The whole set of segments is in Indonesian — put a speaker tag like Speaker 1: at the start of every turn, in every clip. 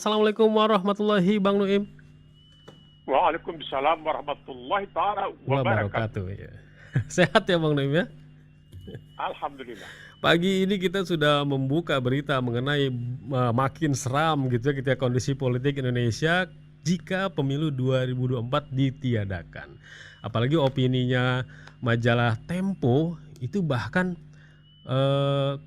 Speaker 1: Assalamualaikum warahmatullahi Bang Nuim.
Speaker 2: Waalaikumsalam warahmatullahi taala wabarakatuh.
Speaker 1: Wabarakatuh ya. Sehat ya Bang Nuim ya.
Speaker 2: Alhamdulillah.
Speaker 1: Pagi ini kita sudah membuka berita mengenai makin seram gitu ya ketika kondisi politik Indonesia jika pemilu 2024 ditiadakan. Apalagi opininya majalah Tempo itu bahkan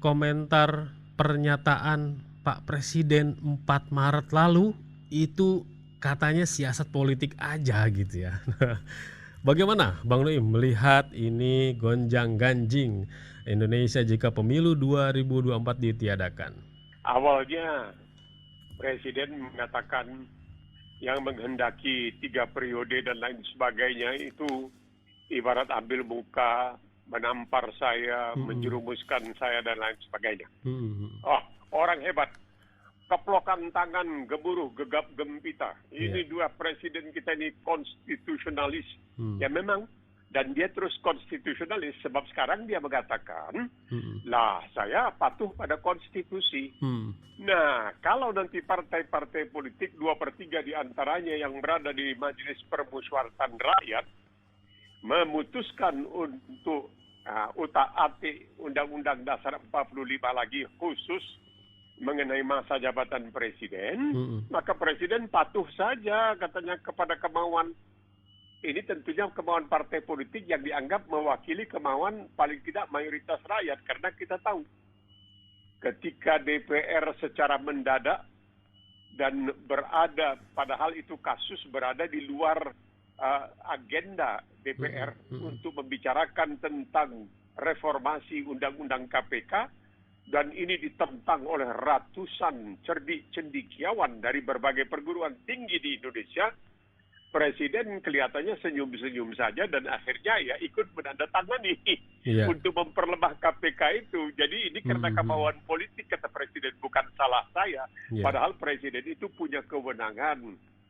Speaker 1: komentar pernyataan Pak Presiden 4 Maret lalu itu katanya siasat politik aja gitu ya. Bagaimana Bang Nuim melihat ini gonjang-ganjing Indonesia jika pemilu 2024 ditiadakan?
Speaker 2: Awalnya Presiden mengatakan yang menghendaki 3 periode dan lain sebagainya itu ibarat ambil muka, menampar saya, menjerumuskan saya dan lain sebagainya. Oh, orang hebat. Keplokan tangan, gemuruh, gegap gempita. Ini dua presiden kita ini konstitusionalis. Ya memang. Dan dia terus konstitusionalis sebab sekarang dia mengatakan, lah saya patuh pada konstitusi. Nah, kalau nanti partai-partai politik 2/3 diantaranya yang berada di Majelis Permusyawaratan Rakyat memutuskan untuk utak-atik Undang-Undang Dasar 45 lagi khusus mengenai masa jabatan presiden, maka presiden patuh saja katanya kepada kemauan. Ini tentunya kemauan partai politik yang dianggap mewakili kemauan paling tidak mayoritas rakyat. Karena kita tahu ketika DPR secara mendadak dan berada, padahal itu kasus berada di luar agenda DPR untuk membicarakan tentang reformasi Undang-Undang KPK, dan ini ditentang oleh ratusan cerdik cendekiawan dari berbagai perguruan tinggi di Indonesia. Presiden kelihatannya senyum-senyum saja dan akhirnya ya ikut menandatangani untuk memperlemah KPK itu. Jadi ini karena kemauan politik kata Presiden, bukan salah saya. Padahal Presiden itu punya kewenangan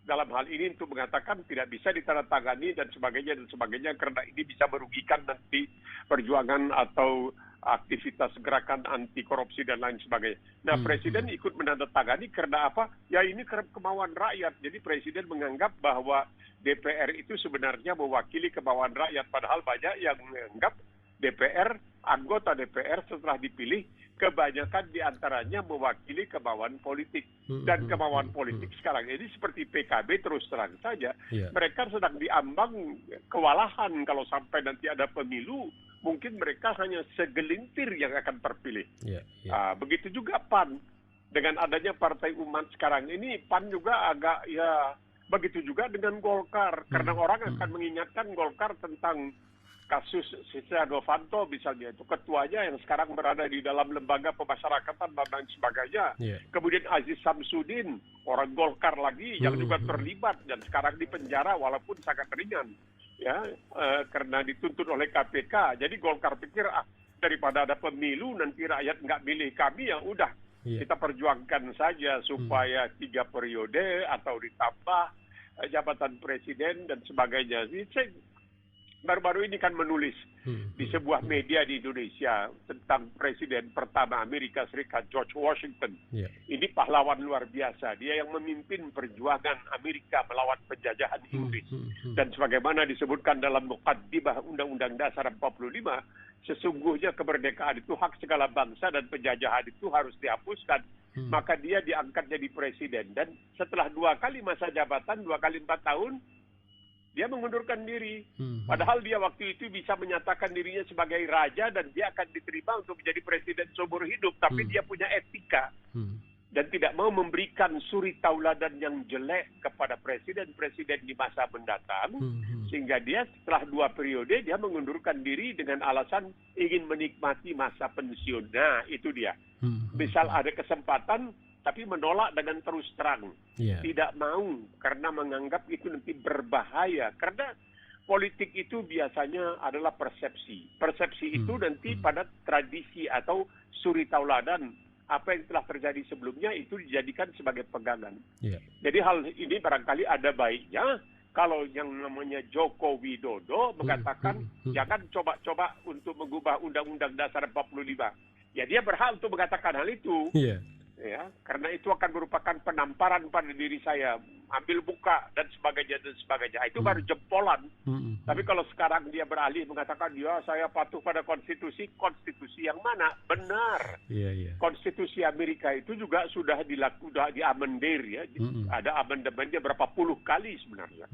Speaker 2: dalam hal ini untuk mengatakan tidak bisa ditandatangani dan sebagainya karena ini bisa merugikan nanti perjuangan atau aktivitas gerakan anti korupsi dan lain sebagainya. Nah, Presiden ikut menandatangani karena apa? Ya ini kemauan rakyat. Jadi Presiden menganggap bahwa DPR itu sebenarnya mewakili kemauan rakyat. Padahal banyak yang menganggap anggota DPR setelah dipilih, kebanyakan diantaranya mewakili kemauan politik. Dan kemauan politik sekarang ini seperti PKB terus terang saja. Mereka sedang diambang kewalahan kalau sampai nanti ada pemilu. Mungkin mereka hanya segelintir yang akan terpilih. Begitu juga PAN. Dengan adanya Partai Umat sekarang ini, PAN juga agak begitu juga dengan Golkar. Karena orang akan mengingatkan Golkar tentang kasus Setia Novanto misalnya. Itu ketuanya yang sekarang berada di dalam lembaga pemasyarakatan dan lain sebagainya. Kemudian Aziz Samsudin, orang Golkar lagi yang juga terlibat dan sekarang di penjara walaupun sangat ringan. Karena dituntut oleh KPK. Jadi Golkar pikir daripada ada pemilu nanti rakyat nggak milih kami, ya udah kita perjuangkan saja supaya 3 periode atau ditambah jabatan presiden dan sebagainya. Saya baru-baru ini kan menulis di sebuah media di Indonesia tentang Presiden pertama Amerika Serikat, George Washington. Ini pahlawan luar biasa. Dia yang memimpin perjuangan Amerika melawan penjajahan Inggris. Dan sebagaimana disebutkan dalam muqaddimah Undang-Undang Dasar 45, sesungguhnya kemerdekaan itu hak segala bangsa dan penjajahan itu harus dihapuskan. Maka dia diangkat jadi presiden. Dan setelah 2 kali masa jabatan, 2 kali 4 tahun, dia mengundurkan diri. Padahal dia waktu itu bisa menyatakan dirinya sebagai raja dan dia akan diterima untuk menjadi presiden seumur hidup. Tapi dia punya etika. Dan tidak mau memberikan suri tauladan yang jelek kepada presiden-presiden di masa mendatang. Sehingga dia setelah 2 periode dia mengundurkan diri dengan alasan ingin menikmati masa pensiun. Nah itu dia. Misal ada kesempatan tapi menolak dengan terus terang. Tidak mau karena menganggap itu nanti berbahaya. Karena politik itu biasanya adalah persepsi. Persepsi itu nanti pada tradisi atau suri tauladan. Apa yang telah terjadi sebelumnya itu dijadikan sebagai pegangan. Jadi hal ini barangkali ada baiknya kalau yang namanya Joko Widodo mengatakan jangan coba-coba untuk mengubah Undang-Undang Dasar 45. Ya dia berhak untuk mengatakan hal itu. ya, karena itu akan merupakan penamparan pada diri saya, ambil muka dan sebagainya dan sebagainya. Itu baru jempolan. Tapi kalau sekarang dia beralih mengatakan, ya saya patuh pada konstitusi, konstitusi yang mana? Benar. Konstitusi Amerika itu juga sudah diamendir ya. Ada amendemennya berapa puluh kali sebenarnya.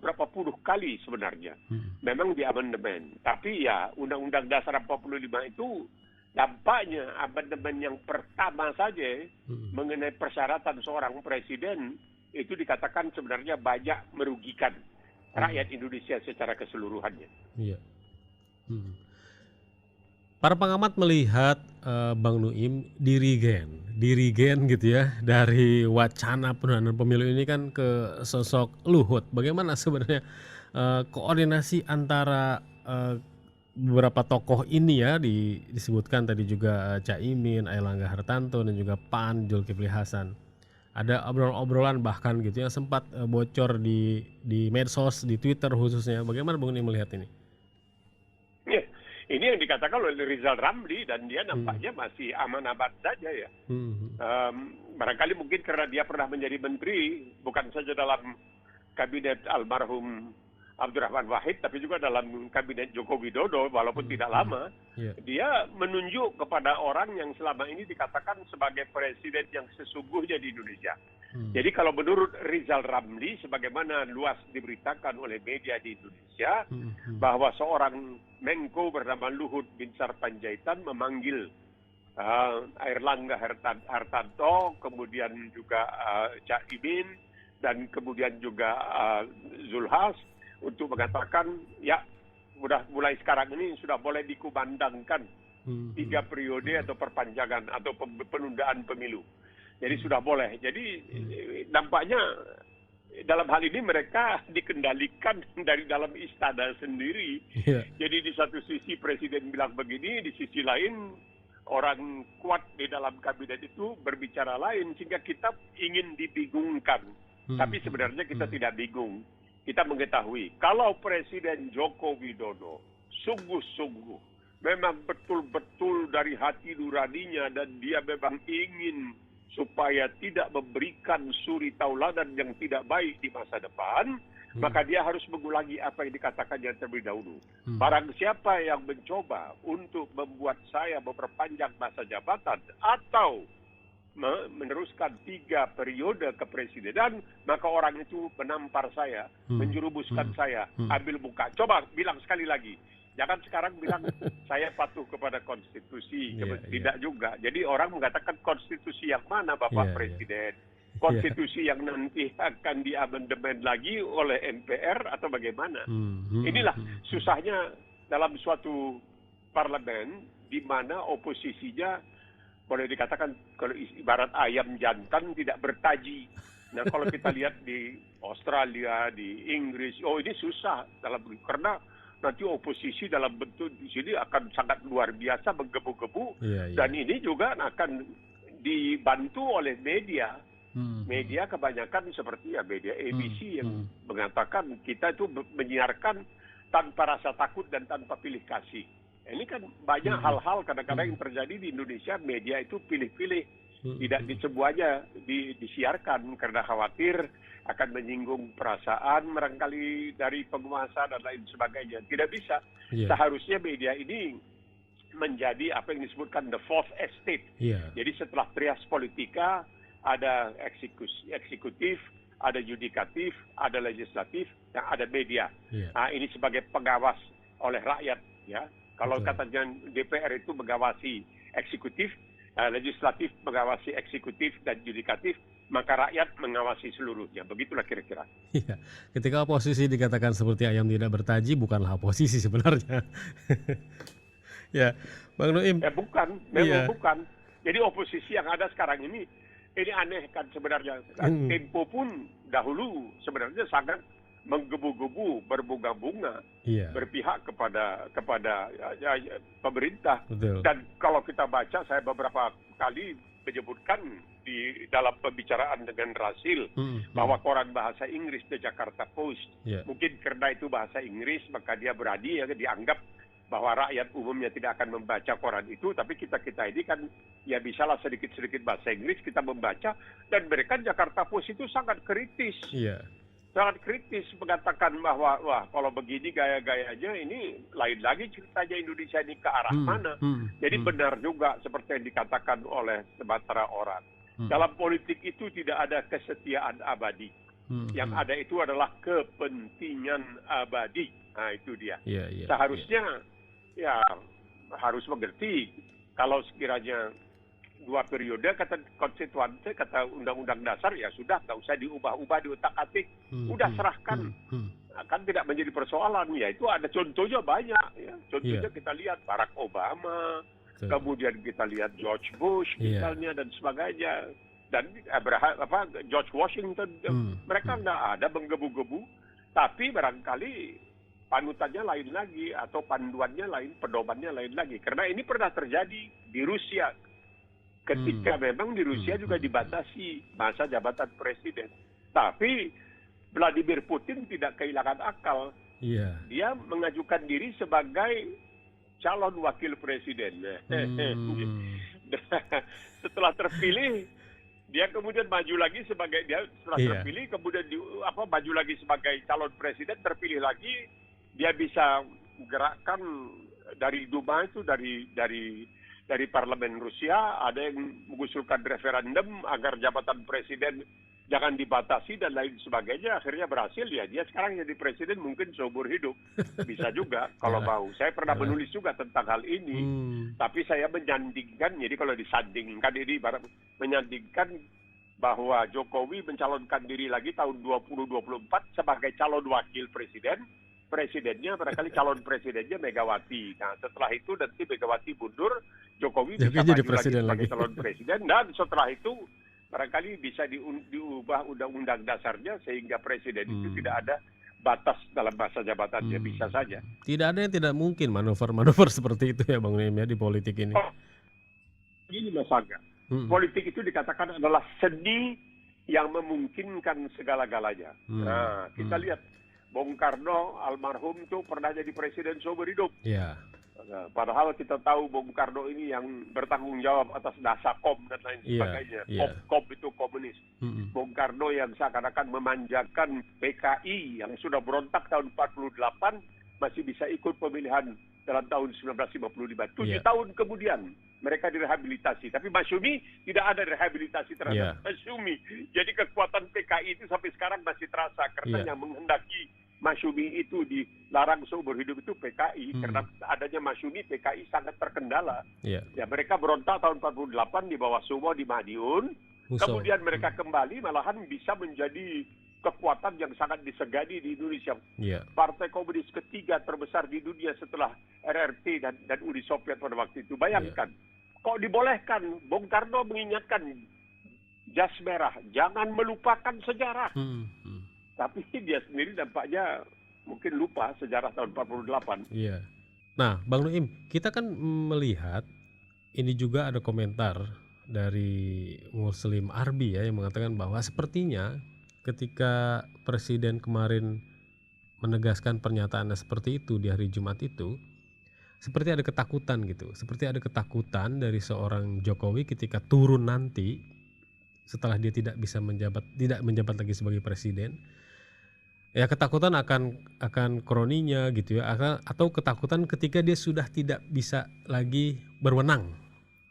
Speaker 2: Berapa puluh kali sebenarnya. Memang diamendemen. Tapi ya Undang-Undang Dasar 45 itu dampaknya amandemen yang pertama saja mengenai persyaratan seorang presiden itu dikatakan sebenarnya banyak merugikan rakyat Indonesia secara keseluruhannya.
Speaker 1: Iya. Para pengamat melihat Bang Nuim dirigen gitu ya dari wacana penundaan pemilu ini kan ke sosok Luhut. Bagaimana sebenarnya koordinasi antara beberapa tokoh ini ya, disebutkan tadi juga Caimin, Airlangga Hartarto dan juga PAN Zulkifli Hasan. Ada obrolan-obrolan bahkan gitu yang sempat bocor di medsos, di Twitter khususnya. Bagaimana Bung Nuim melihat ini?
Speaker 2: Ya, ini yang dikatakan oleh Rizal Ramli dan dia nampaknya masih aman-aman saja ya. Barangkali mungkin karena dia pernah menjadi menteri bukan saja dalam kabinet almarhum Abdurrahman Wahid, tapi juga dalam kabinet Joko Widodo, walaupun tidak lama, dia menunjuk kepada orang yang selama ini dikatakan sebagai presiden yang sesungguhnya di Indonesia. Jadi kalau menurut Rizal Ramli, sebagaimana luas diberitakan oleh media di Indonesia, bahwa seorang Menko bernama Luhut Binsar Panjaitan memanggil Airlangga Hartarto, kemudian juga Caimin, dan kemudian juga Zulhas, untuk mengatakan ya sudah mulai sekarang ini sudah boleh dikumandangkan 3 periode atau perpanjangan atau penundaan pemilu. Jadi sudah boleh. Jadi nampaknya dalam hal ini mereka dikendalikan dari dalam istana sendiri. Jadi di satu sisi presiden bilang begini, di sisi lain orang kuat di dalam kabinet itu berbicara lain, sehingga kita ingin dibingungkan. Tapi sebenarnya kita tidak bingung. Kita mengetahui kalau Presiden Joko Widodo sungguh-sungguh memang betul-betul dari hati nuraninya dan dia memang ingin supaya tidak memberikan suri tauladan yang tidak baik di masa depan, maka dia harus mengulangi apa yang dikatakannya terlebih dahulu. Barang siapa yang mencoba untuk membuat saya memperpanjang masa jabatan atau meneruskan 3 periode kepresidenan, maka orang itu menampar saya, menjerumuskan saya, ambil muka. Coba bilang sekali lagi. Jangan sekarang bilang saya patuh kepada konstitusi. Tidak juga. Jadi orang mengatakan konstitusi yang mana Bapak Presiden? Konstitusi yang nanti akan diamandemen lagi oleh MPR atau bagaimana? Inilah susahnya dalam suatu parlemen di mana oposisinya boleh dikatakan kalau ibarat ayam jantan tidak bertaji. Nah kalau kita lihat di Australia, di Inggris, ini susah karena nanti oposisi dalam bentuk di sini akan sangat luar biasa menggebu-gebu, dan ini juga akan dibantu oleh media. Media kebanyakan seperti media ABC yang mengatakan kita itu menyiarkan tanpa rasa takut dan tanpa pilih kasih. Ini kan banyak hal-hal kadang-kadang yang terjadi di Indonesia, media itu pilih-pilih, tidak semuanya disiarkan karena khawatir akan menyinggung perasaan barangkali dari penguasa dan lain sebagainya. Tidak bisa. Seharusnya media ini menjadi apa yang disebutkan the fourth estate. Jadi setelah trias politika ada eksekutif, ada yudikatif, ada legislatif, yang ada media. Nah, ini sebagai pengawas oleh rakyat ya. Kalau katanya DPR itu mengawasi eksekutif, legislatif mengawasi eksekutif dan yudikatif, maka rakyat mengawasi seluruhnya. Begitulah kira-kira.
Speaker 1: Ketika oposisi dikatakan seperti ayam tidak bertaji, bukanlah oposisi sebenarnya. Bang Nuim.
Speaker 2: Bukan, memang bukan. Jadi oposisi yang ada sekarang ini aneh kan sebenarnya. Tempo pun dahulu sebenarnya sangat menggebu-gebu, berbunga-bunga, berpihak kepada pemerintah. Dan kalau kita baca, saya beberapa kali menyebutkan di dalam pembicaraan dengan Rasil bahwa koran bahasa Inggris The Jakarta Post, mungkin karena itu bahasa Inggris maka dia berani dianggap bahwa rakyat umumnya tidak akan membaca koran itu, tapi kita ini kan ya bisalah sedikit-sedikit bahasa Inggris, kita membaca, dan mereka Jakarta Post itu sangat kritis.
Speaker 1: Iya.
Speaker 2: Sangat kritis mengatakan bahwa wah kalau begini gaya-gayanya ini lain lagi ceritanya Indonesia ini ke arah mana. Jadi benar juga seperti yang dikatakan oleh sebatara orang. Dalam politik itu tidak ada kesetiaan abadi. Yang ada itu adalah kepentingan abadi. Nah itu dia. Seharusnya ya harus mengerti kalau sekiranya 2 periode kata konstituante, kata undang-undang dasar, ya sudah, nggak usah diubah-ubah di otak-atik, udah serahkan, kan tidak menjadi persoalan. Ya itu ada contohnya banyak, ya. Contohnya kita lihat Barack Obama, kemudian kita lihat George Bush misalnya dan sebagainya, dan George Washington, mereka nggak ada menggebu-gebu, tapi barangkali panutannya lain lagi atau panduannya lain, pedomannya lain lagi. Karena ini pernah terjadi di Rusia. Ketika memang di Rusia juga dibatasi masa jabatan presiden. Tapi Vladimir Putin tidak kehilangan akal. Dia mengajukan diri sebagai calon wakil presiden. Setelah terpilih, dia kemudian maju lagi sebagai terpilih, kemudian maju lagi sebagai calon presiden, terpilih lagi, dia bisa gerakkan dari Duma itu dari parlemen Rusia, ada yang mengusulkan referendum agar jabatan presiden jangan dibatasi dan lain sebagainya. Akhirnya berhasil, ya dia sekarang jadi presiden mungkin seumur hidup. Bisa juga kalau mau. Saya pernah menulis juga tentang hal ini. Tapi saya menyandingkan, jadi kalau disandingkan ini menyandingkan bahwa Jokowi mencalonkan diri lagi tahun 2024 sebagai calon wakil presiden. Presidennya barangkali calon presidennya Megawati. Nah setelah itu nanti Megawati mundur, Jokowi bisa maju lagi sebagai calon presiden, dan setelah itu barangkali bisa diubah undang-undang dasarnya sehingga presiden itu tidak ada batas dalam masa jabatannya, bisa saja.
Speaker 1: Tidak ada yang tidak mungkin manuver-manuver seperti itu ya Bang Noem ya di politik ini.
Speaker 2: Ini Mas Angga, politik itu dikatakan adalah seni yang memungkinkan segala-galanya. Nah kita lihat Bung Karno almarhum itu pernah jadi presiden seumur hidup. Padahal kita tahu Bung Karno ini yang bertanggung jawab atas Dasakom dan lain sebagainya. Kom itu komunis. Bung Karno yang seakan-akan memanjakan PKI yang sudah berontak tahun 48 masih bisa ikut pemilihan dalam tahun 1955. 7 tahun kemudian mereka direhabilitasi. Tapi Masyumi tidak ada rehabilitasi terhadap Masyumi. Jadi kekuatan PKI itu sampai sekarang masih terasa karena yang menghendaki Masyumi itu dilarang seumur hidup itu PKI. Karena adanya Masyumi, PKI sangat terkendala. Ya mereka berontak tahun 48 di bawah Sumo di Madiun. Kemudian mereka kembali malahan bisa menjadi kekuatan yang sangat disegani di Indonesia. Partai komunis ketiga terbesar di dunia setelah RRT dan Uni Soviet pada waktu itu. Bayangkan, kok dibolehkan? Bung Karno mengingatkan jas merah, jangan melupakan sejarah. Tapi dia sendiri nampaknya mungkin lupa sejarah tahun 48.
Speaker 1: Nah, Bang Noem, kita kan melihat ini juga ada komentar dari Muslim Arbi ya yang mengatakan bahwa sepertinya ketika Presiden kemarin menegaskan pernyataannya seperti itu di hari Jumat itu, seperti ada ketakutan gitu. Seperti ada ketakutan dari seorang Jokowi ketika turun nanti setelah dia tidak menjabat lagi sebagai presiden. Ya ketakutan akan kroninya gitu ya, atau ketakutan ketika dia sudah tidak bisa lagi berwenang.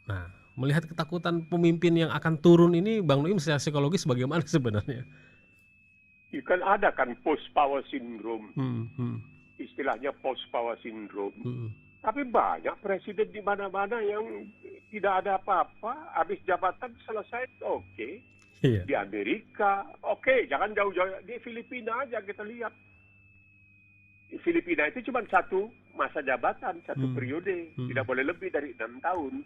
Speaker 1: Nah, melihat ketakutan pemimpin yang akan turun ini, Bang Noem secara psikologis bagaimana sebenarnya?
Speaker 2: Ya kan ada kan post power syndrome, istilahnya post power syndrome. Tapi banyak presiden di mana-mana yang tidak ada apa-apa, habis jabatan selesai, oke. Di Amerika, oke, jangan jauh-jauh, di Filipina aja kita lihat. Di Filipina itu cuma satu masa jabatan, satu periode, tidak boleh lebih dari 6 tahun.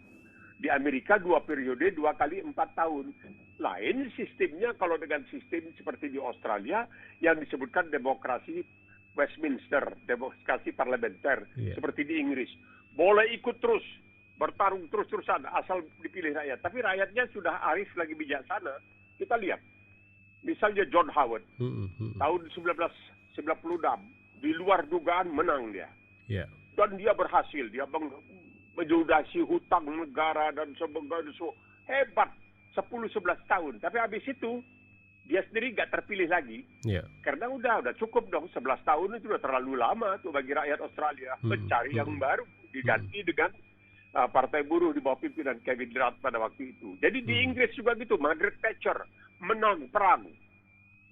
Speaker 2: Di Amerika 2 periode, 2 kali 4 tahun. Lain sistemnya kalau dengan sistem seperti di Australia yang disebutkan demokrasi Westminster, demokrasi parlementer, seperti di Inggris. Boleh ikut terus, bertarung terus-terusan asal dipilih rakyat. Tapi rakyatnya sudah arif lagi bijaksana. Kita lihat, misalnya John Howard, tahun 1996, di luar dugaan menang dia. Dan dia berhasil, dia melunasi hutang negara dan sebagainya. So, hebat, 10-11 tahun. Tapi habis itu, dia sendiri nggak terpilih lagi.
Speaker 1: Ya.
Speaker 2: Karena udah cukup dong, 11 tahun itu udah terlalu lama tuh bagi rakyat Australia. Mencari yang baru, diganti dengan Partai Buruh di bawah pimpinan Kevin Rudd pada waktu itu. Jadi di Inggris juga gitu, Margaret Thatcher menang perang.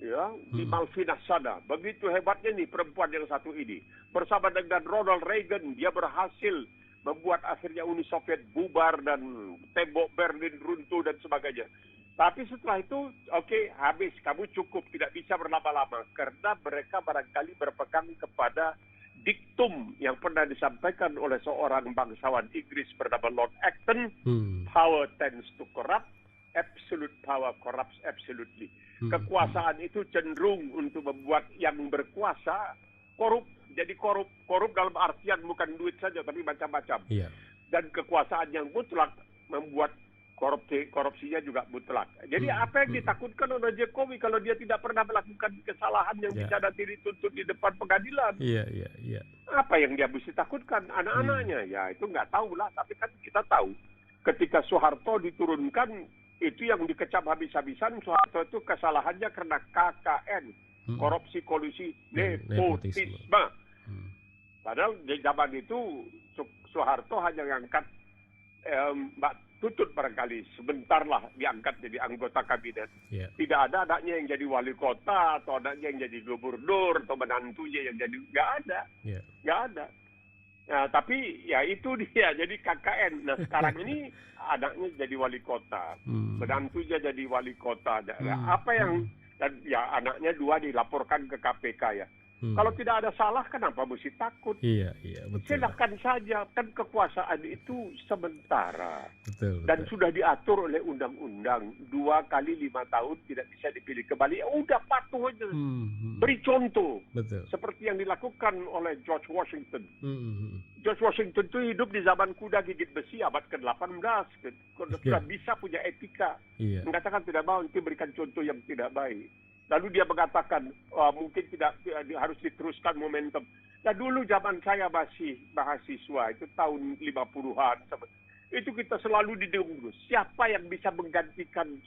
Speaker 2: Ya, di Malvinas sana. Begitu hebatnya nih perempuan yang satu ini. Bersama dengan Ronald Reagan, dia berhasil membuat akhirnya Uni Soviet bubar dan tembok Berlin runtuh dan sebagainya. Tapi setelah itu, oke, habis. Kamu cukup, tidak bisa berlama-lama. Karena mereka barangkali berpegang kepada diktum yang pernah disampaikan oleh seorang bangsawan Inggris bernama Lord Acton, power tends to corrupt, absolute power corrupts absolutely. Kekuasaan itu cenderung untuk membuat yang berkuasa korup. Jadi korup dalam artian bukan duit saja, tapi macam-macam.
Speaker 1: Iya.
Speaker 2: Dan kekuasaan yang mutlak membuat korupsinya juga mutlak. Jadi apa yang ditakutkan oleh Jokowi kalau dia tidak pernah melakukan kesalahan yang bisa nanti dituntut di depan pengadilan?
Speaker 1: Iya.
Speaker 2: Apa yang dia mesti takutkan? Anak-anaknya, ya itu nggak tahu lah. Tapi kan kita tahu ketika Soeharto diturunkan, itu yang dikecam habis-habisan. Soeharto itu kesalahannya karena KKN, korupsi, kolusi, nepotisme. Padahal di zaman itu Soeharto hanya mengangkat Mbak Tutut barangkali sebentar lah diangkat jadi anggota kabinet.
Speaker 1: Yeah.
Speaker 2: Tidak ada anaknya yang jadi wali kota atau anaknya yang jadi gubernur atau menantunya yang jadi, nggak ada.
Speaker 1: Yeah.
Speaker 2: Nggak ada. Nah, tapi ya itu dia jadi KKN. Nah sekarang ini anaknya jadi wali kota, menantunya jadi wali kota. Apa yang dan ya anaknya 2 dilaporkan ke KPK ya. Kalau tidak ada salah, kenapa mesti takut?
Speaker 1: Iya, betul.
Speaker 2: Silakan saja, kan kekuasaan itu sementara.
Speaker 1: Betul.
Speaker 2: Dan sudah diatur oleh undang-undang 2 kali 5 tahun tidak bisa dipilih kembali. Ya udah patuh aja. Beri contoh.
Speaker 1: Betul.
Speaker 2: Seperti yang dilakukan oleh George Washington. George Washington itu hidup di zaman kuda gigit besi abad ke-18. Sudah bisa punya etika.
Speaker 1: Iya.
Speaker 2: Mengatakan tidak mau, nanti berikan contoh yang tidak baik. Lalu dia mengatakan mungkin tidak harus diteruskan momentum. Nah dulu zaman saya masih mahasiswa itu tahun 50-an. Itu kita selalu didengung. Siapa yang bisa menggantikan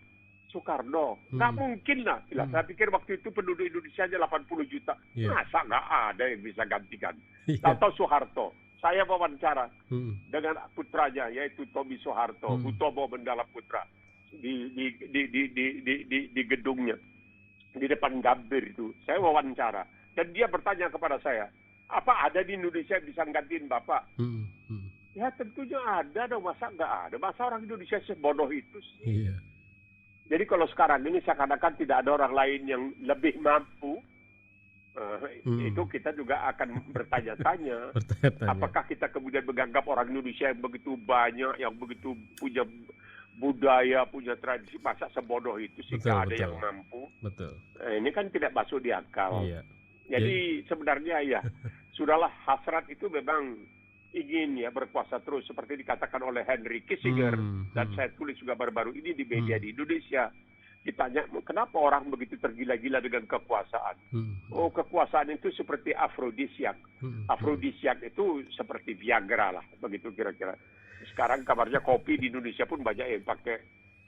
Speaker 2: Soekarno? Nggak mungkin lah. Saya pikir waktu itu penduduk Indonesia aja 80 juta. Masa nggak ada yang bisa gantikan? Atau Soeharto. Saya wawancara dengan putranya yaitu Tommy Soeharto, Hutomo Bendala Putra di gedungnya. Di depan Gambir itu, saya wawancara. Dan dia bertanya kepada saya, apa ada di Indonesia yang bisa nggantiin Bapak? Ya tentunya ada dong, masa nggak ada? Masa orang Indonesia sebodoh itu sih?
Speaker 1: Iya.
Speaker 2: Jadi kalau sekarang ini seakan-akan tidak ada orang lain yang lebih mampu, itu kita juga akan bertanya-tanya. Apakah kita kemudian menganggap orang Indonesia yang begitu banyak, yang begitu punya budaya, punya tradisi, masa sebodoh itu sih nggak ada yang mampu.
Speaker 1: Betul.
Speaker 2: Ini kan tidak masuk di akal.
Speaker 1: Iya.
Speaker 2: Jadi sebenarnya ya sudahlah, hasrat itu memang ingin ya berkuasa terus seperti dikatakan oleh Henry Kissinger dan saya tulis juga baru-baru ini di media di Indonesia. Ditanya kenapa orang begitu tergila-gila dengan kekuasaan. Oh, kekuasaan itu seperti afrodisiak. Afrodisiak itu seperti Viagra lah, begitu kira-kira. Sekarang kabarnya kopi di Indonesia pun banyak yang pakai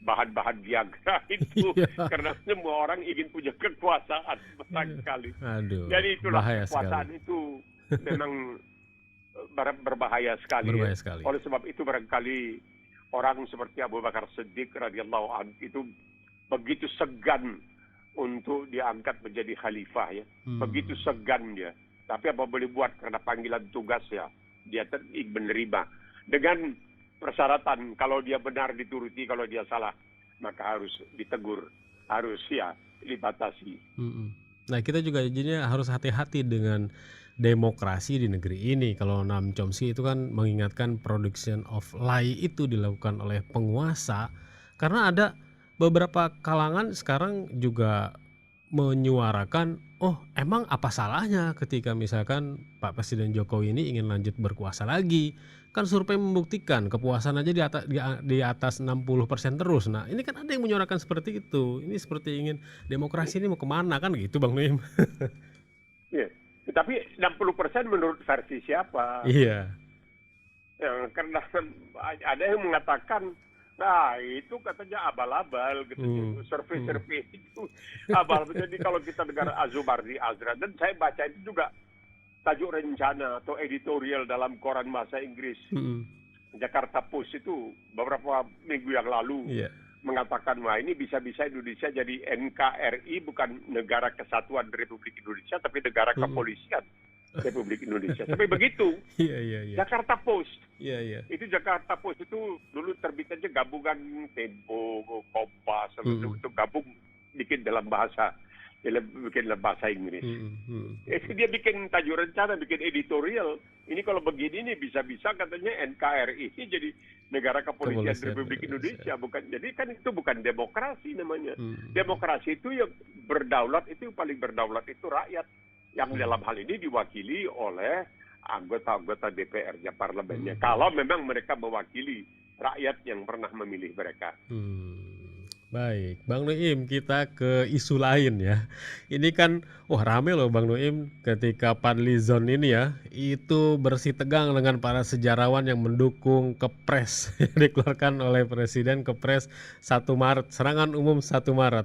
Speaker 2: bahan-bahan Viagra itu. Karena semua orang ingin punya kekuasaan barangkali. Jadi itulah kekuasaan itu memang berbahaya sekali. Oleh sebab itu barangkali orang seperti Abu Bakar Siddiq radhiyallahu anhu itu begitu segan untuk diangkat menjadi khalifah ya. Begitu segan dia. Tapi apa boleh buat karena panggilan tugas ya. Dia menerima. Dengan persyaratan kalau dia benar dituruti, kalau dia salah maka harus ditegur, harus ya dibatasi.
Speaker 1: Nah kita juga jadinya harus hati-hati dengan demokrasi di negeri ini. Kalau Noam Chomsky itu kan mengingatkan production of lie itu dilakukan oleh penguasa, karena ada beberapa kalangan sekarang juga menyuarakan, oh emang apa salahnya ketika misalkan Pak Presiden Jokowi ini ingin lanjut berkuasa lagi. Kan survei membuktikan kepuasan aja di atas 60% terus. Nah ini kan ada yang menyuarakan seperti itu. Ini seperti ingin demokrasi ini mau kemana kan gitu Bang Noim.
Speaker 2: Iya. Tapi 60% menurut versi siapa?
Speaker 1: Iya.
Speaker 2: Karena ada yang mengatakan, nah itu katanya abal-abal gitu. Survei-survei itu abal-abal. Jadi kalau kita dengar Azumardi Azra, dan saya baca itu juga tajuk rencana atau editorial dalam koran bahasa Inggris. Jakarta Post itu beberapa minggu yang lalu mengatakan, wah ini bisa-bisa Indonesia jadi NKRI, bukan Negara Kesatuan Republik Indonesia, tapi Negara Kepolisian Republik Indonesia. Tapi begitu. Jakarta Post. Itu Jakarta Post itu dulu terbitannya gabungan Tempo, Kompas, itu gabung bikin dalam bahasa Inggris. Itu dia bikin tajuk rencana, bikin editorial. Ini kalau begini nih bisa-bisa katanya NKRI ini jadi Negara Kepolisian Republik Indonesia. Jadi kan itu bukan demokrasi namanya. Demokrasi itu yang berdaulat, itu paling berdaulat itu rakyat. Yang dalam hal ini diwakili oleh anggota-anggota DPR-nya, parlemennya. Kalau memang mereka mewakili rakyat yang pernah memilih mereka.
Speaker 1: Baik, Bang Nuim, kita ke isu lain ya. Ini kan, rame loh Bang Nuim ketika Fadlizon ini ya, itu bersih tegang dengan para sejarawan yang mendukung Kepres yang dikeluarkan oleh Presiden, Kepres 1 Maret, serangan umum 1 Maret.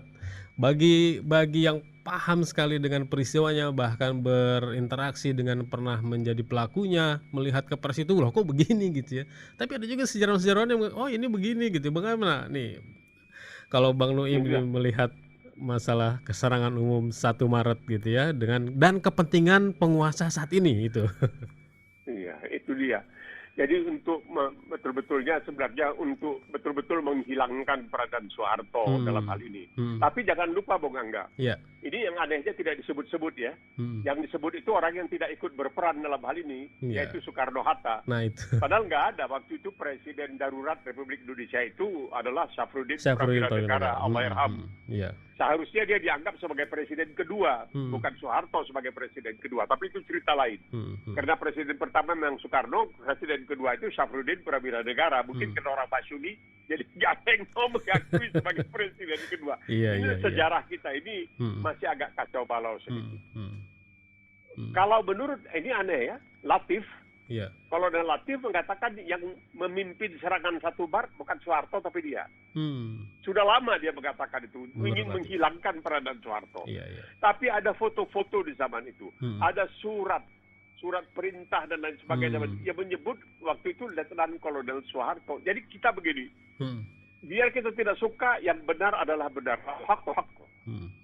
Speaker 1: Bagi yang paham sekali dengan peristiwanya, bahkan berinteraksi dengan pernah menjadi pelakunya, melihat Kepres itu, loh kok begini gitu ya. Tapi ada juga sejarawan-sejarawan yang, ini begini gitu. Bagaimana nih? Kalau Bang Nuim melihat masalah keserangan umum 1 Maret gitu ya, dan kepentingan penguasa saat ini itu.
Speaker 2: Iya, itu dia. Jadi untuk betul-betulnya sebenarnya untuk betul-betul menghilangkan peranan Soeharto dalam hal ini. Tapi jangan lupa Bung Angga, ini yang anehnya tidak disebut-sebut ya. Yang disebut itu orang yang tidak ikut berperan dalam hal ini, yaitu Soekarno-Hatta.
Speaker 1: Nah itu.
Speaker 2: Padahal nggak ada, waktu itu Presiden Darurat Republik Indonesia itu adalah Syafruddin Prawiradegara, Allahyarham. Seharusnya dia dianggap sebagai presiden kedua, bukan Soeharto sebagai presiden kedua. Tapi itu cerita lain. Karena presiden pertama memang Soekarno, presiden kedua itu Syafruddin Prawiradegara. Mungkin karena orang Masyumi, jadi nggak ada yang mau mengakui sebagai presiden kedua. Ini sejarah kita ini masih agak kacau balau sedikit. Kalau menurut, ini aneh ya, Latif, Kolonel Latif mengatakan yang memimpin serangan 1 Maret bukan Soeharto tapi dia. Sudah lama dia mengatakan itu, ingin menghilangkan peranan Soeharto. Tapi ada foto-foto di zaman itu, ada surat perintah dan lain sebagainya yang menyebut waktu itu Letnan Kolonel Soeharto. Jadi kita begini, biar kita tidak suka, yang benar adalah benar, hak.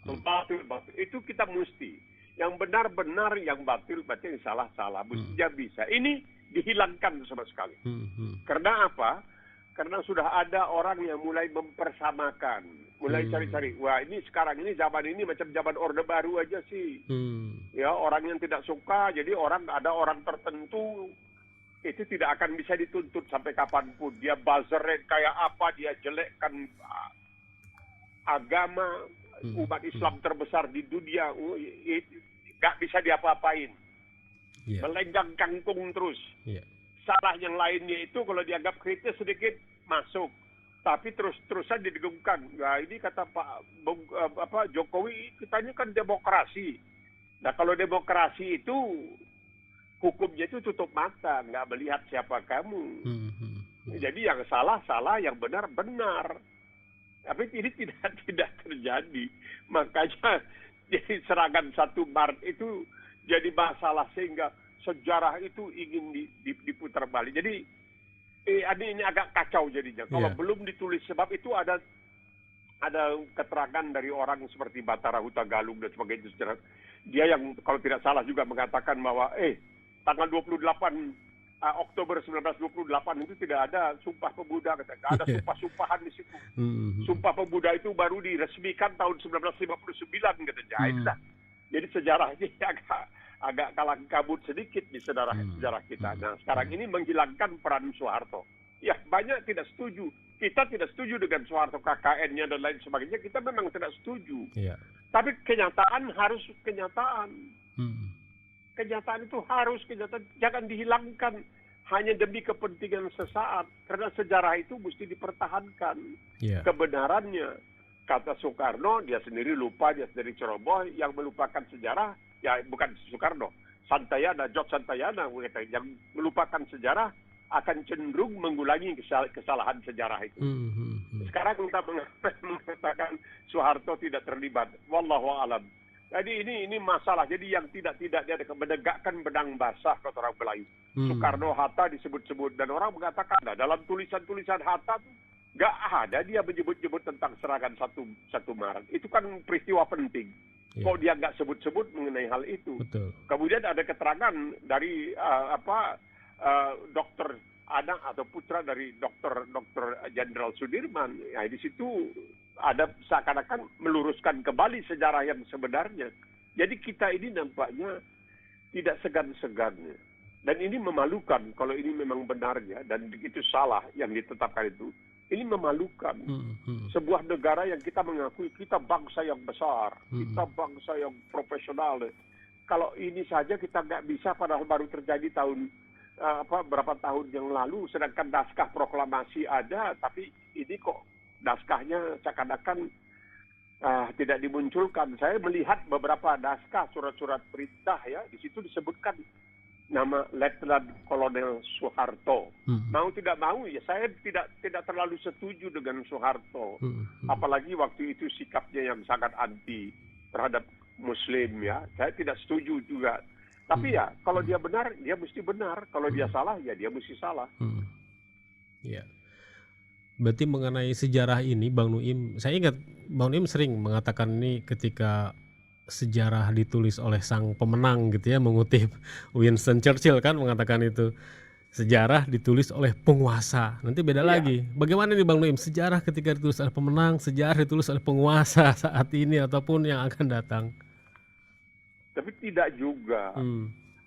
Speaker 2: Batil. Itu kita mesti. Yang benar, yang batil, yang salah. Mestinya bisa. Ini dihilangkan sama sekali. Karena apa? Karena sudah ada orang yang mulai mempersamakan. Mulai cari-cari. Wah ini sekarang ini zaman ini macam zaman Orde Baru aja sih. Ya, orang yang tidak suka, jadi ada orang tertentu, itu tidak akan bisa dituntut sampai kapanpun. Dia buzzer kayak apa, dia jelekkan agama, umat Islam terbesar di dunia, nggak bisa diapa-apain. Melenggang kangkung terus. Salah yang lainnya itu kalau dianggap kritis sedikit masuk, tapi terus-terusan didengungkan. Nah ini kata Pak Jokowi, kita ini kan demokrasi. Nah kalau demokrasi itu hukumnya itu tutup mata, nggak melihat siapa kamu. Jadi yang salah, yang benar. Tapi ini tidak terjadi. Makanya jadi serangan 1 Maret itu jadi masalah sehingga sejarah itu ingin diputar balik. Jadi ini agak kacau jadinya. Kalau belum ditulis, sebab itu ada keterangan dari orang seperti Batara Hutagalung dan sebagainya. Dia yang kalau tidak salah juga mengatakan bahwa tanggal 28 Oktober 1928 itu tidak ada Sumpah Pemuda, nggak ada sumpah-sumpahan di situ. Sumpah Pemuda itu baru diresmikan tahun 1959 katanya. Jadi sejarah ini agak kalang kabut sedikit di sejarah kita. Nah sekarang ini menghilangkan peran Soeharto. Ya banyak tidak setuju. Kita tidak setuju dengan Soeharto, KKN-nya dan lain sebagainya. Kita memang tidak setuju. Tapi kenyataan harus kenyataan. Kenyataan itu harus kenyataan, jangan dihilangkan hanya demi kepentingan sesaat. Karena sejarah itu mesti dipertahankan kebenarannya. Kata Soekarno, dia sendiri lupa, dia sendiri ceroboh, yang melupakan sejarah, ya bukan Soekarno. George Santayana yang melupakan sejarah akan cenderung mengulangi kesalahan sejarah itu. Sekarang kita mengatakan Soeharto tidak terlibat. Wallahu a'lam. Jadi ini masalah. Jadi yang tidak dia menegakkan benang basah kata orang Melayu. Soekarno, Hatta disebut-sebut dan orang mengatakan dalam tulisan-tulisan Hatta tuh nggak ada dia menyebut-nyebut tentang serangan 1 Maret. Itu kan peristiwa penting. Kok dia nggak sebut-sebut mengenai hal itu?
Speaker 1: Betul.
Speaker 2: Kemudian ada keterangan dari dokter anak atau putra dari dokter Jenderal Sudirman. Ya, di situ ada seakan-akan meluruskan kembali sejarah yang sebenarnya. Jadi kita ini nampaknya tidak segan-segannya. Dan ini memalukan kalau ini memang benarnya dan itu salah yang ditetapkan itu. Ini memalukan. Sebuah negara yang kita mengakui kita bangsa yang besar, kita bangsa yang profesional. Kalau ini saja kita nggak bisa, padahal baru terjadi berapa tahun yang lalu, sedangkan naskah proklamasi ada, tapi ini kok naskahnya seakan-akan tidak dimunculkan. Saya melihat beberapa naskah surat-surat perintah ya, di situ disebutkan nama Letnan Kolonel Soeharto. Mau tidak mau ya saya tidak terlalu setuju dengan Soeharto. Apalagi waktu itu sikapnya yang sangat anti terhadap Muslim ya. Saya tidak setuju juga. Tapi ya kalau dia benar dia mesti benar. Kalau dia salah ya dia mesti salah.
Speaker 1: Ya. Berarti mengenai sejarah ini Bang Nuim, saya ingat Bang Nuim sering mengatakan ini ketika sejarah ditulis oleh sang pemenang gitu ya, mengutip Winston Churchill kan mengatakan itu, sejarah ditulis oleh penguasa. Nanti beda lagi. Bagaimana nih Bang Nuim, sejarah ketika ditulis oleh pemenang, sejarah ditulis oleh penguasa saat ini ataupun yang akan datang?
Speaker 2: Tapi tidak juga.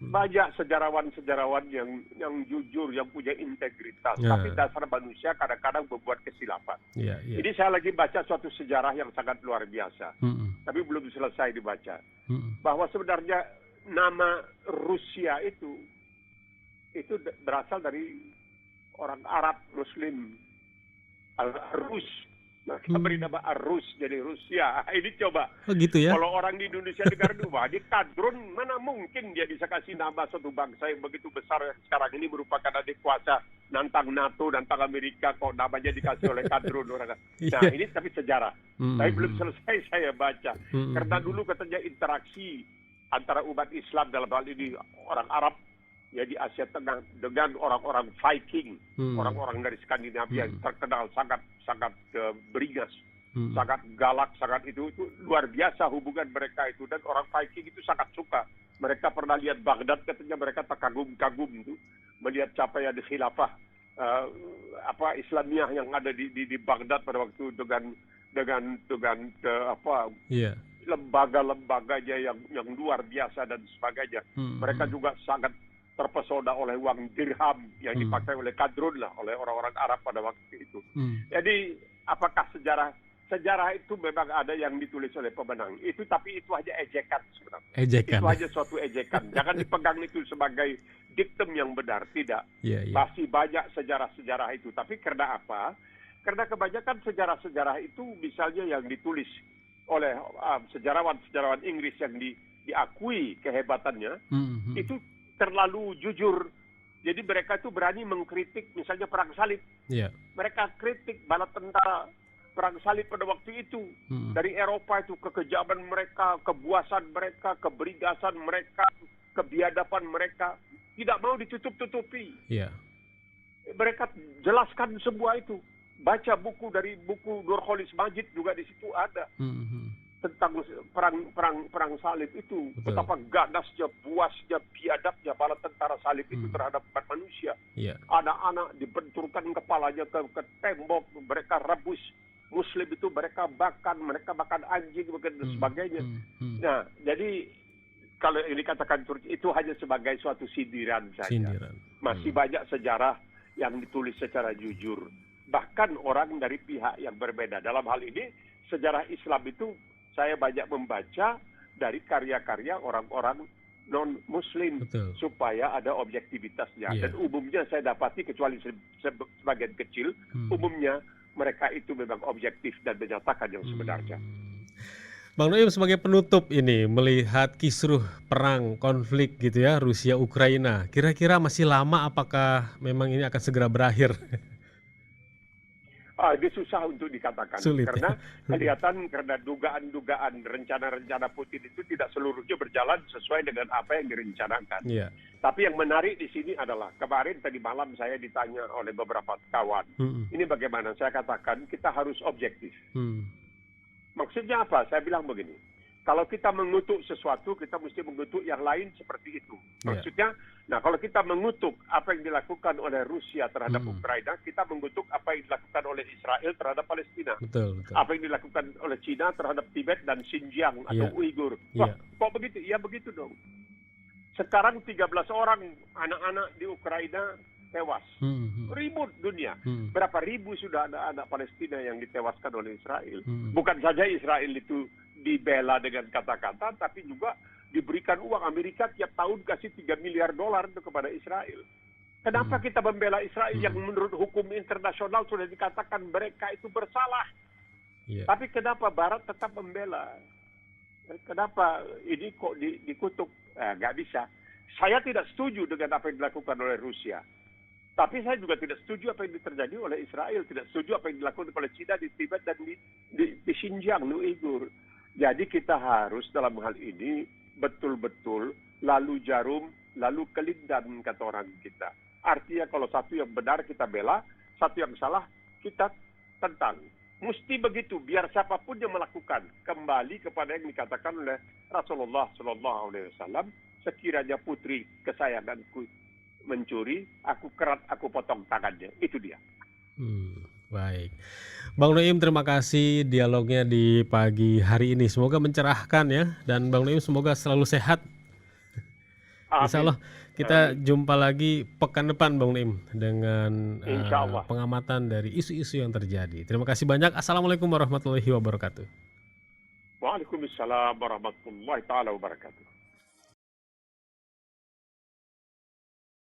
Speaker 2: Banyak sejarawan-sejarawan yang jujur, yang punya integritas. Tapi dasar manusia kadang-kadang membuat kesilapan. Ini saya lagi baca suatu sejarah yang sangat luar biasa. Tapi belum selesai dibaca. Bahwa sebenarnya nama Rusia itu berasal dari orang Arab Muslim. Rus. Mereka beri nama Rus jadi Rusia. Ini coba.
Speaker 1: Oh gitu ya.
Speaker 2: Kalau orang di Indonesia dengar dua, di kadrun mana mungkin dia bisa kasih nama suatu bangsa yang begitu besar yang sekarang ini merupakan adik kuasa nantang NATO, nantang Amerika, kok namanya dikasih oleh kadrun orang. Nah ini tapi sejarah. Tapi belum selesai saya baca. Karena dulu katanya interaksi antara umat Islam dalam hal ini orang Arab ya di Asia Tengah dengan orang-orang Viking, orang-orang dari Skandinavia yang terkenal sangat beringas, sangat galak, sangat itu luar biasa hubungan mereka itu, dan orang Viking itu sangat suka. Mereka pernah lihat Baghdad, katanya mereka terkagum-kagum itu melihat capaian khilafah Islamiyah yang ada di Baghdad pada waktu dengan lembaga-lembaganya yang luar biasa dan sebagainya. Mereka juga sangat terpesona oleh uang dirham yang dipakai oleh kadrun lah, oleh orang-orang Arab pada waktu itu. Jadi apakah sejarah itu memang ada yang ditulis oleh pemenang? Tapi itu hanya ejekan sebenarnya. Itu hanya suatu ejekan. Jangan dipegang itu sebagai diktum yang benar. Tidak. Masih banyak sejarah-sejarah itu. Tapi karena apa? Karena kebanyakan sejarah-sejarah itu misalnya yang ditulis oleh sejarawan-sejarawan Inggris yang diakui kehebatannya, itu terlalu jujur. Jadi mereka itu berani mengkritik misalnya perang salib. Mereka kritik bala tentara perang salib pada waktu itu. Dari Eropa itu kekejaman mereka, kebuasan mereka, keberingasan mereka, kebiadaban mereka. Tidak mau ditutup-tutupi. Mereka jelaskan semua itu. Baca buku Nurholis Majid juga di situ ada. Tentang perang salib itu.
Speaker 1: Betul.
Speaker 2: Betapa ganasnya, buasnya, biadabnya bala tentara salib itu terhadap umat manusia. Anak-anak dibenturkan kepalanya ke tembok, mereka rebus. Muslim itu mereka makan anjing dan sebagainya. Nah, jadi kalau ini katakan itu hanya sebagai suatu sindiran saja. Masih banyak sejarah yang ditulis secara jujur. Bahkan orang dari pihak yang berbeda. Dalam hal ini sejarah Islam itu saya banyak membaca dari karya-karya orang-orang non-Muslim supaya ada objektivitasnya. Dan umumnya saya dapati, kecuali sebagian kecil, umumnya mereka itu memang objektif dan menyatakan yang sebenarnya.
Speaker 1: Bang Noim sebagai penutup ini melihat kisruh perang konflik gitu ya Rusia Ukraina. Kira-kira masih lama apakah memang ini akan segera berakhir?
Speaker 2: Ini susah untuk dikatakan
Speaker 1: Sulit ya.
Speaker 2: karena kelihatan karena dugaan-dugaan rencana-rencana Putin itu tidak seluruhnya berjalan sesuai dengan apa yang direncanakan.
Speaker 1: Iya.
Speaker 2: Tapi yang menarik di sini adalah kemarin tadi malam saya ditanya oleh beberapa kawan,
Speaker 1: Mm-mm.
Speaker 2: ini bagaimana? Saya katakan kita harus objektif.
Speaker 1: Hmm.
Speaker 2: Maksudnya apa? Saya bilang begini, kalau kita mengutuk sesuatu, kita mesti mengutuk yang lain seperti itu. Maksudnya, nah kalau kita mengutuk apa yang dilakukan oleh Rusia terhadap Ukraina, kita mengutuk apa yang dilakukan oleh Israel terhadap Palestina.
Speaker 1: Betul, betul.
Speaker 2: Apa yang dilakukan oleh Cina terhadap Tibet dan Xinjiang atau Uighur. Wah, kok begitu? Ya begitu dong. Sekarang 13 orang anak-anak di Ukraina tewas. Ribut dunia. Berapa ribu sudah anak-anak Palestina yang ditewaskan oleh Israel. Bukan saja Israel itu dibela dengan kata-kata, tapi juga diberikan uang. Amerika tiap tahun kasih $3 miliar itu kepada Israel. Kenapa kita membela Israel yang menurut hukum internasional sudah dikatakan mereka itu bersalah? Tapi kenapa Barat tetap membela? Kenapa ini kok dikutuk? Nggak bisa. Saya tidak setuju dengan apa yang dilakukan oleh Rusia. Tapi saya juga tidak setuju apa yang terjadi oleh Israel. Tidak setuju apa yang dilakukan oleh Cina di Tibet dan di Xinjiang, di Uighur. Jadi kita harus dalam hal ini betul-betul lalu jarum, lalu kelindan kata orang kita. Artinya kalau satu yang benar kita bela, satu yang salah kita tentang. Mesti begitu, biar siapapun yang melakukan. Kembali kepada yang dikatakan oleh Rasulullah SAW, sekiranya putri kesayanganku mencuri, aku kerat, aku potong tangannya. Itu dia.
Speaker 1: Baik. Bang Noim, terima kasih dialognya di pagi hari ini. Semoga mencerahkan ya. Dan Bang Noim semoga selalu sehat. Insya Allah kita jumpa lagi pekan depan Bang Noim dengan pengamatan dari isu-isu yang terjadi. Terima kasih banyak. Assalamualaikum warahmatullahi wabarakatuh.
Speaker 2: Waalaikumsalam warahmatullahi taala wabarakatuh.